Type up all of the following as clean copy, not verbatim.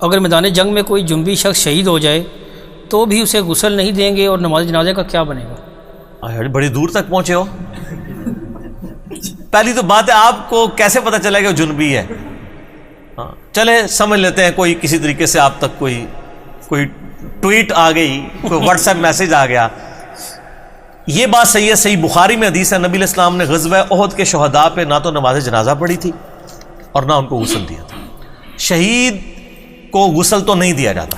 اگر میدان جنگ میں کوئی جنبی شخص شہید ہو جائے تو بھی اسے غسل نہیں دیں گے، اور نماز جنازے کا کیا بنے گا؟ بڑی دور تک پہنچے ہو. پہلی تو بات ہے آپ کو کیسے پتہ چلا کہ وہ جنبی ہے؟ چلے سمجھ لیتے ہیں کوئی کسی طریقے سے آپ تک کوئی ٹویٹ آ گئی، کوئی واٹس ایپ میسج آ گیا. یہ بات صحیح ہے، صحیح بخاری میں حدیث ہے، نبی علیہ السلام نے غزوہ احد کے شہداء پہ نہ تو نماز جنازہ پڑھی تھی اور نہ ان کو غسل دیا تھا. شہید کو غسل تو نہیں دیا جاتا،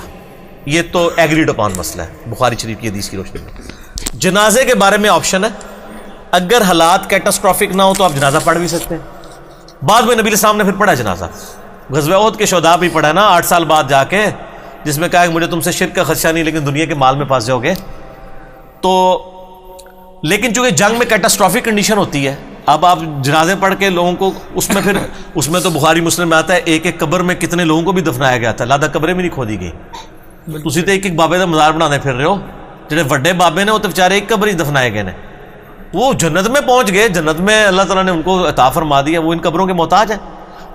یہ تو ایگریڈ اپان مسئلہ ہے بخاری شریف کی حدیث کی روشنی میں. جنازے کے بارے میں آپشن ہے، اگر حالات کیٹاسٹرافک نہ ہو تو آپ جنازہ پڑھ بھی سکتے ہیں. بعد میں نبی علیہ السلام نے پھر پڑھا جنازہ، غزوہ احد کے شہداء بھی پڑھا نا 8 سال بعد جا کے، جس میں کہا کہ مجھے تم سے شرک کا خدشہ نہیں لیکن دنیا کے مال میں پھنس جاؤ گے. تو لیکن چونکہ جنگ میں کیٹاسٹرافک کنڈیشن ہوتی ہے، اب آپ جنازے پڑھ کے لوگوں کو اس میں تو بخاری مسلم میں آتا ہے ایک ایک قبر میں کتنے لوگوں کو بھی دفنایا گیا تھا، لادہ قبریں بھی نہیں کھودی گئی. تسی تو ایک ایک بابے کا مزار بنانے پھر رہے ہو، جڑے وڈے بابے نے وہ تو بیچارے ایک قبر ہی دفنائے گئے نے، وہ جنت میں پہنچ گئے، جنت میں اللہ تعالیٰ نے ان کو عطا فرما دیا، وہ ان قبروں کے محتاج ہیں.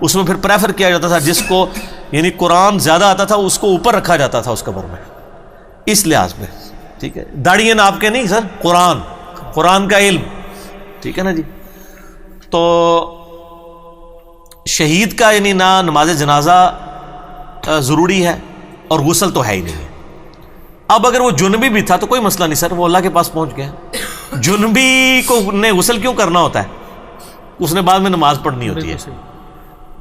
اس میں پھر پریفر کیا جاتا تھا جس کو یعنی قرآن زیادہ آتا تھا اس کو اوپر رکھا جاتا تھا اس قبر میں، اس لحاظ میں. ٹھیک ہے، داڑھی ناپ کے نہیں سر، قرآن کا علم. ٹھیک ہے نا جی. تو شہید کا یعنی نہ نماز جنازہ ضروری ہے اور غسل تو ہے ہی نہیں. اب اگر وہ جنبی بھی تھا تو کوئی مسئلہ نہیں سر، وہ اللہ کے پاس پہنچ گیا. جنبی کو نے غسل کیوں کرنا ہوتا ہے؟ اس نے بعد میں نماز پڑھنی ہوتی ہے.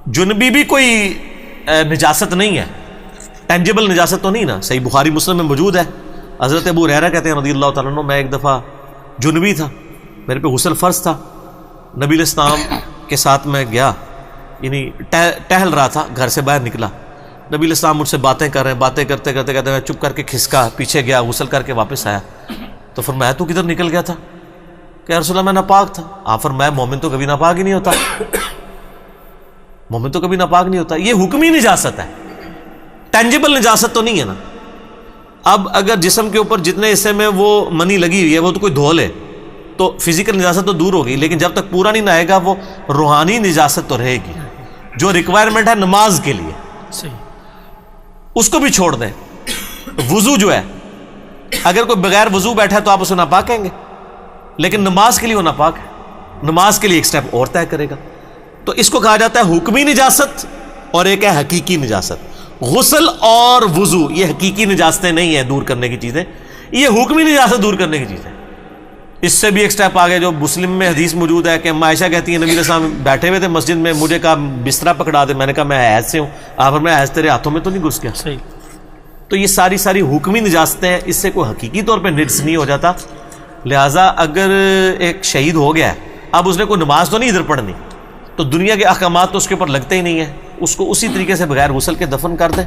جنبی بھی کوئی نجاست نہیں ہے، ٹینجیبل نجاست تو نہیں نا. صحیح بخاری مسلم میں موجود ہے، حضرت ابو ہریرہ کہتے ہیں رضی اللہ تعالیٰ عنہ، میں ایک دفعہ جنبی تھا، میرے پہ غسل فرض تھا، نبی علیہ السلام کے ساتھ میں گیا، یعنی ٹہل رہا تھا، گھر سے باہر نکلا، نبی علیہ السلام مجھ سے باتیں کر رہے ہیں، باتیں کرتے کرتے کہتے میں چپ کر کے کھسکا، پیچھے گیا، غسل کر کے واپس آیا. تو فرمایا تو کدھر نکل گیا تھا؟ کہ یا رسول اللہ میں ناپاک تھا. آپ فرمایا مومن تو کبھی ناپاک ہی نہیں ہوتا، مومن تو کبھی ناپاک نہیں ہوتا. یہ حکمی نجاست ہے، ٹینجیبل نجاست تو نہیں ہے نا. اب اگر جسم کے اوپر جتنے حصے میں وہ منی لگی ہوئی ہے وہ تو کوئی دھو لے تو فزیکل نجاست تو دور ہوگی، لیکن جب تک پورا نہیں نہائے گا وہ روحانی نجاست تو رہے گی. جو ریکوائرمنٹ ہے نماز کے لیے اس کو بھی چھوڑ دیں. وضو جو ہے اگر کوئی بغیر وضو بیٹھا ہے تو آپ اسے ناپاک کہیں گے، لیکن نماز کے لیے وہ ناپاک ہے، نماز کے لیے ایک سٹیپ اور طے کرے گا. تو اس کو کہا جاتا ہے حکمی نجاست اور ایک ہے حقیقی نجاست. غسل اور وضو یہ حقیقی نجاستیں نہیں ہیں دور کرنے کی چیزیں، یہ حکمی نجاست دور کرنے کی چیزیں. اس سے بھی ایک سٹیپ آگے جو مسلم میں حدیث موجود ہے کہ عائشہ کہتی ہیں نبی علیہ السلام بیٹھے ہوئے تھے مسجد میں، مجھے کہا بسترا پکڑا دے، میں نے کہا میں حیض سے ہوں. آپ میں حیض تیرے ہاتھوں میں تو نہیں گھس گیا؟ صحیح. تو یہ ساری حکمی نجاستیں ہیں، اس سے کوئی حقیقی طور پہ نجس نہیں ہو جاتا. لہٰذا اگر ایک شہید ہو گیا ہے، اب اس نے کوئی نماز تو نہیں ادھر پڑھنی، تو دنیا کے احکامات تو اس کے اوپر لگتے ہی نہیں ہیں، اس کو اسی طریقے سے بغیر غسل کے دفن کر دیں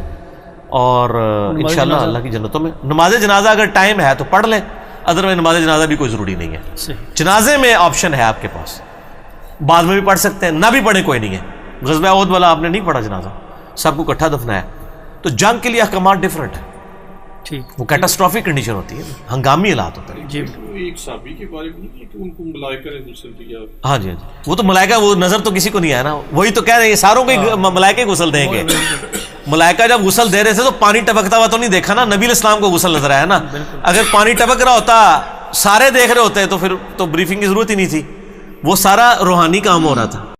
اور انشاءاللہ اللہ کی جنتوں میں. نماز جنازہ اگر ٹائم ہے تو پڑھ لیں، ادروائز نماز جنازہ بھی کوئی ضروری نہیں ہے. جنازے میں آپشن ہے آپ کے پاس، بعد میں بھی پڑھ سکتے ہیں، نہ بھی پڑھیں کوئی نہیں ہے. غزوہ احد والا آپ نے نہیں پڑھا جنازہ، سب کو اکٹھا دفنایا. تو جنگ کے لیے احکامات ڈفرنٹ ہے، وہ کیٹاسٹرافک کنڈیشن ہوتی ہے، ہنگامی حالات ہوتے ہیں. جی ایک صحابی کے بارے میں کہ ان کو ملائکہ نے غسل دیا. ہاں جی وہ تو ملائکہ، وہ نظر تو کسی کو نہیں آیا نا، وہی تو کہہ رہے ہیں یہ ساروں کو ملائکہ غسل دیں گے. ملائکہ جب غسل دے رہے تھے تو پانی ٹپکتا ہوا تو نہیں دیکھا نا، نبی علیہ السلام کو غسل نظر آیا نا. اگر پانی ٹپک رہا ہوتا سارے دیکھ رہے ہوتے تو پھر تو بریفنگ کی ضرورت ہی نہیں تھی، وہ سارا روحانی کام ہو رہا تھا.